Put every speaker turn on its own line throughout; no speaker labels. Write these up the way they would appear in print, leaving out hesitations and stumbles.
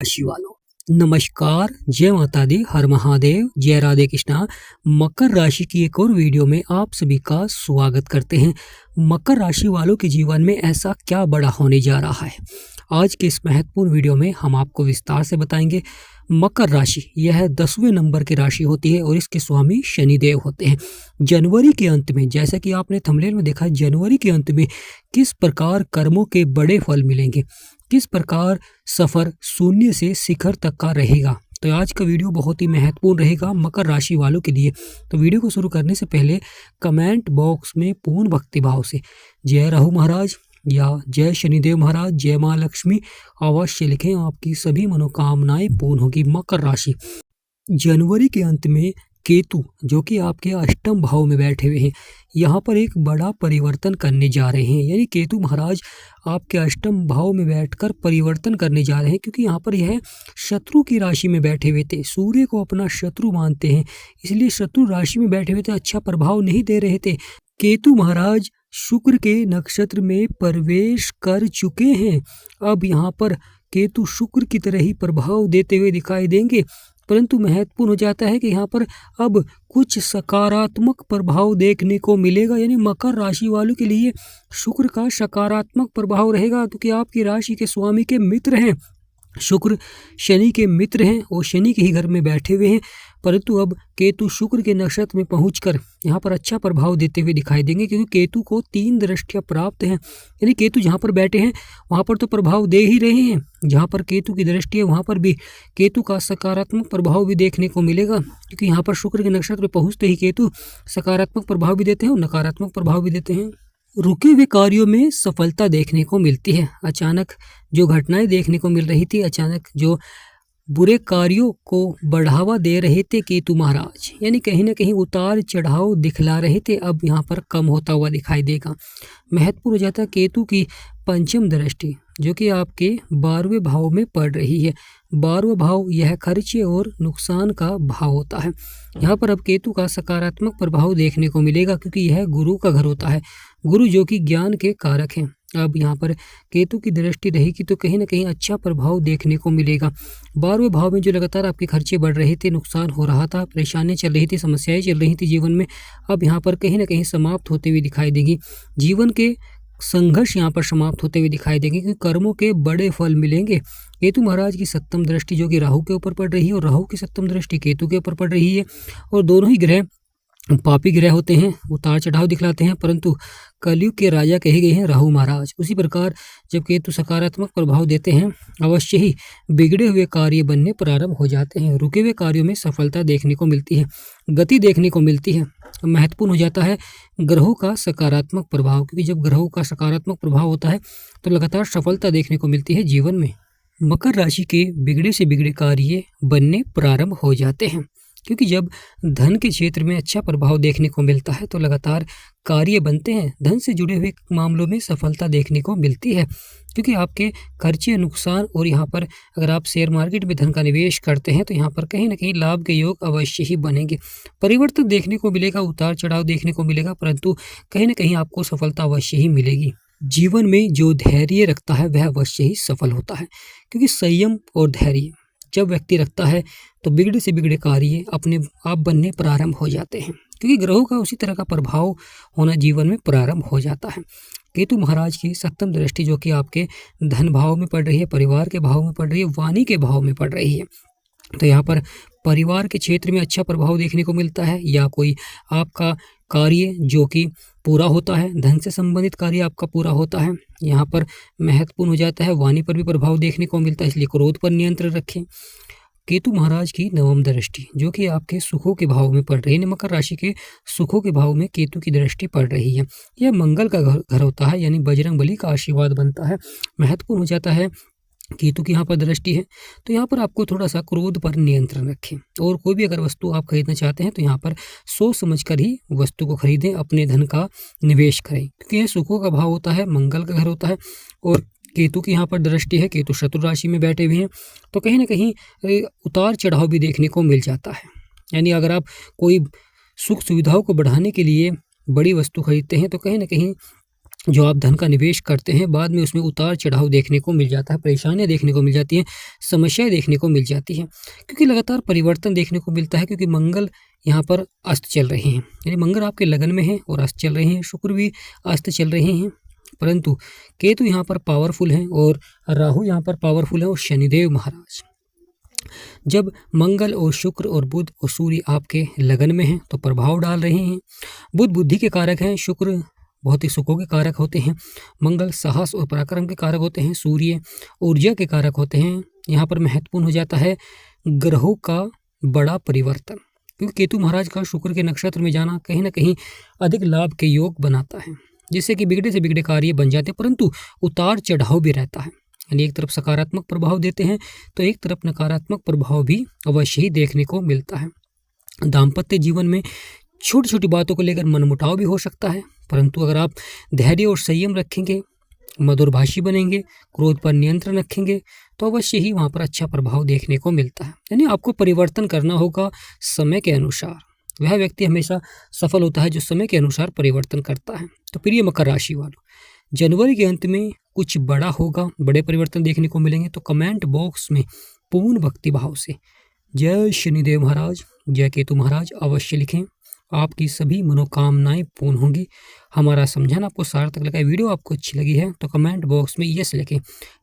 राशि वालों, नमस्कार, जय माता दी, हर महादेव, जय राधे कृष्णा। मकर राशि की एक और वीडियो में आप सभी का स्वागत करते हैं। मकर राशि वालों के जीवन में ऐसा क्या बड़ा होने जा रहा है, आज के इस महत्वपूर्ण वीडियो में हम आपको विस्तार से बताएंगे। मकर राशि यह 10वें नंबर की राशि होती है और इसके स्वामी शनिदेव होते हैं। जनवरी के अंत में, जैसा कि आपने थंबनेल में देखा, जनवरी के अंत में किस प्रकार कर्मों के बड़े फल मिलेंगे, किस प्रकार सफर शून्य से शिखर तक का रहेगा। तो आज का वीडियो बहुत ही महत्वपूर्ण रहेगा मकर राशि वालों के लिए। तो वीडियो को शुरू करने से पहले कमेंट बॉक्स में पूर्ण भक्तिभाव से जय राहु महाराज या जय शनिदेव महाराज, जय माँ लक्ष्मी अवश्य लिखें, आपकी सभी मनोकामनाएं पूर्ण होगी। मकर राशि, जनवरी के अंत में केतु जो कि आपके अष्टम भाव में बैठे हुए हैं, यहाँ पर एक बड़ा परिवर्तन करने जा रहे हैं। यानी केतु महाराज आपके अष्टम भाव में बैठकर परिवर्तन करने जा रहे हैं, क्योंकि यहाँ पर यह शत्रु की राशि में बैठे हुए थे। सूर्य को अपना शत्रु मानते हैं, इसलिए शत्रु राशि में बैठे हुए थे, अच्छा प्रभाव नहीं दे रहे थे। केतु महाराज शुक्र के नक्षत्र में प्रवेश कर चुके हैं। अब यहाँ पर केतु शुक्र की तरह ही प्रभाव देते हुए दिखाई देंगे, परंतु महत्वपूर्ण हो जाता है कि यहाँ पर अब कुछ सकारात्मक प्रभाव देखने को मिलेगा। यानी मकर राशि वालों के लिए शुक्र का सकारात्मक प्रभाव रहेगा, क्योंकि आपकी राशि के स्वामी के मित्र हैं। शुक्र शनि के मित्र हैं और शनि के ही घर में बैठे हुए हैं, परंतु अब केतु शुक्र के नक्षत्र में पहुंचकर यहाँ पर अच्छा प्रभाव देते हुए दिखाई देंगे, क्योंकि केतु को 3 दृष्टियां प्राप्त हैं। यानी केतु जहाँ पर बैठे हैं वहाँ पर तो प्रभाव दे ही रहे हैं, जहाँ पर केतु की दृष्टि है वहाँ पर भी केतु का सकारात्मक प्रभाव भी देखने को मिलेगा, क्योंकि यहाँ पर शुक्र के नक्षत्र में पहुँचते ही केतु सकारात्मक प्रभाव भी देते हैं और नकारात्मक प्रभाव भी देते हैं। रुके हुए कार्यों में सफलता देखने को मिलती है। अचानक जो घटनाएं देखने को मिल रही थी, अचानक जो बुरे कार्यों को बढ़ावा दे रहे थे केतु महाराज, यानी कहीं ना कहीं उतार चढ़ाव दिखला रहे थे, अब यहाँ पर कम होता हुआ दिखाई देगा। महत्वपूर्ण हो जाता है केतु की पंचम दृष्टि जो कि आपके 12वें भाव में पड़ रही है। 12वां भाव यह खर्चे और नुकसान का भाव होता है। यहाँ पर अब केतु का सकारात्मक प्रभाव देखने को मिलेगा, क्योंकि यह गुरु का घर होता है, गुरु जो कि ज्ञान के कारक हैं। अब यहाँ पर केतु की दृष्टि रहेगी तो कहीं ना कहीं अच्छा प्रभाव देखने को मिलेगा। 12वें भाव में जो लगातार आपके खर्चे बढ़ रहे थे, नुकसान हो रहा था, परेशानियां चल रही थी, समस्याएं चल रही थी जीवन में, अब यहाँ पर कहीं ना कहीं समाप्त होते हुए दिखाई देगी। जीवन के संघर्ष यहाँ पर समाप्त होते हुए दिखाई देंगे, क्योंकि कर्मों के बड़े फल मिलेंगे। केतु महाराज की सप्तम दृष्टि जो कि राहु के ऊपर पड़ रही है और राहु की सप्तम दृष्टि केतु के ऊपर पड़ रही है, और दोनों ही ग्रह पापी ग्रह होते हैं, उतार चढ़ाव दिखलाते हैं, परंतु कलयुग के राजा कहे गए हैं राहु महाराज। उसी प्रकार जब केतु सकारात्मक प्रभाव देते हैं, अवश्य ही बिगड़े हुए कार्य बनने प्रारंभ हो जाते हैं। रुके हुए कार्यों में सफलता देखने को मिलती है, गति देखने को मिलती है। महत्वपूर्ण हो जाता है ग्रहों का सकारात्मक प्रभाव, क्योंकि जब ग्रहों का सकारात्मक प्रभाव होता है तो लगातार सफलता देखने को मिलती है जीवन में। मकर राशि के बिगड़े से बिगड़े कार्य बनने प्रारंभ हो जाते हैं, क्योंकि जब धन के क्षेत्र में अच्छा प्रभाव देखने को मिलता है तो लगातार कार्य बनते हैं। धन से जुड़े हुए मामलों में सफलता देखने को मिलती है, क्योंकि आपके खर्चे नुकसान, और यहाँ पर अगर आप शेयर मार्केट में धन का निवेश करते हैं तो यहाँ पर कहीं ना कहीं लाभ के योग अवश्य ही बनेंगे। परिवर्तन देखने को मिलेगा, उतार चढ़ाव देखने को मिलेगा, परंतु कहीं ना कहीं आपको सफलता अवश्य ही मिलेगी। जीवन में जो धैर्य रखता है वह अवश्य ही सफल होता है, क्योंकि संयम और धैर्य जब व्यक्ति रखता है तो बिगड़े से बिगड़े कार्य अपने आप बनने प्रारंभ हो जाते हैं, क्योंकि ग्रहों का उसी तरह का प्रभाव होना जीवन में प्रारंभ हो जाता है। केतु महाराज की सप्तम दृष्टि जो कि आपके धन भाव में पड़ रही है, परिवार के भाव में पड़ रही है, वाणी के भाव में पड़ रही है, तो यहाँ पर परिवार के क्षेत्र में अच्छा प्रभाव देखने को मिलता है, या कोई आपका कार्य जो कि पूरा होता है, धन से संबंधित कार्य आपका पूरा होता है। यहाँ पर महत्वपूर्ण हो जाता है वाणी पर भी प्रभाव देखने को मिलता है, इसलिए क्रोध पर नियंत्रण रखें। केतु महाराज की नवम दृष्टि जो कि आपके सुखों के भाव में पड़ रही है, मकर राशि के सुखों के भाव में केतु की दृष्टि पड़ रही है। यह मंगल का घर होता है, यानी बजरंग बली का आशीर्वाद बनता है। महत्वपूर्ण हो जाता है केतु की यहाँ पर दृष्टि है, तो यहाँ पर आपको थोड़ा सा क्रोध पर नियंत्रण रखें, और कोई भी अगर वस्तु आप खरीदना चाहते हैं तो यहाँ पर सोच समझकर ही वस्तु को खरीदें, अपने धन का निवेश करें, क्योंकि यह सुखों का भाव होता है, मंगल का घर होता है, और केतु की यहाँ पर दृष्टि है, केतु शत्रु राशि में बैठे हुए हैं, तो कहीं ना कहीं उतार चढ़ाव भी देखने को मिल जाता है। यानी अगर आप कोई सुख सुविधाओं को बढ़ाने के लिए बड़ी वस्तु खरीदते हैं तो कहीं ना कहीं जो आप धन का निवेश करते हैं बाद में उसमें उतार चढ़ाव देखने को मिल जाता है, परेशानियाँ देखने को मिल जाती हैं, समस्याएँ देखने को मिल जाती हैं, क्योंकि लगातार परिवर्तन देखने को मिलता है, क्योंकि मंगल यहाँ पर अस्त चल रहे हैं, यानी मंगल आपके लगन में है और अस्त चल रहे हैं, शुक्र भी अस्त चल रहे हैं, परंतु केतु यहाँ पर पावरफुल हैं और राहु यहाँ पर पावरफुल है और शनिदेव महाराज। जब मंगल और शुक्र और बुध और सूर्य आपके लगन में हैं तो प्रभाव डाल रहे हैं। बुध बुद्धि के कारक हैं, शुक्र भौतिक सुखों के कारक होते हैं, मंगल साहस और पराक्रम के कारक होते हैं, सूर्य ऊर्जा के कारक होते हैं। यहाँ पर महत्वपूर्ण हो जाता है ग्रहों का बड़ा परिवर्तन, क्योंकि केतु महाराज का शुक्र के नक्षत्र में जाना कहीं ना कहीं अधिक लाभ के योग बनाता है, जिससे कि बिगड़े से बिगड़े कार्य बन जाते हैं, परंतु उतार चढ़ाव भी रहता है। यानी एक तरफ सकारात्मक प्रभाव देते हैं तो एक तरफ नकारात्मक प्रभाव भी अवश्य ही देखने को मिलता है। दाम्पत्य जीवन में छोटी छोटी बातों को लेकर मनमुटाव भी हो सकता है, परंतु अगर आप धैर्य और संयम रखेंगे, मधुरभाषी बनेंगे, क्रोध पर नियंत्रण रखेंगे तो अवश्य ही वहाँ पर अच्छा प्रभाव देखने को मिलता है। यानी आपको परिवर्तन करना होगा समय के अनुसार। वह व्यक्ति हमेशा सफल होता है जो समय के अनुसार परिवर्तन करता है। तो प्रिय मकर राशि वालों, जनवरी के अंत में कुछ बड़ा होगा, बड़े परिवर्तन देखने को मिलेंगे, तो कमेंट बॉक्स में पूर्ण भक्ति भाव से जय शनिदेव महाराज, जय केतु महाराज अवश्य लिखें। आपकी सभी मनोकामनाएं पूर्ण होंगी। हमारा समझाना आपको सार्थक लगा, वीडियो आपको अच्छी लगी है तो कमेंट बॉक्स में यस लिखें।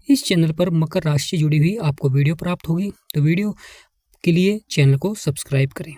इस चैनल पर मकर राशि से जुड़ी हुई आपको वीडियो प्राप्त होगी, तो वीडियो के लिए चैनल को सब्सक्राइब करें।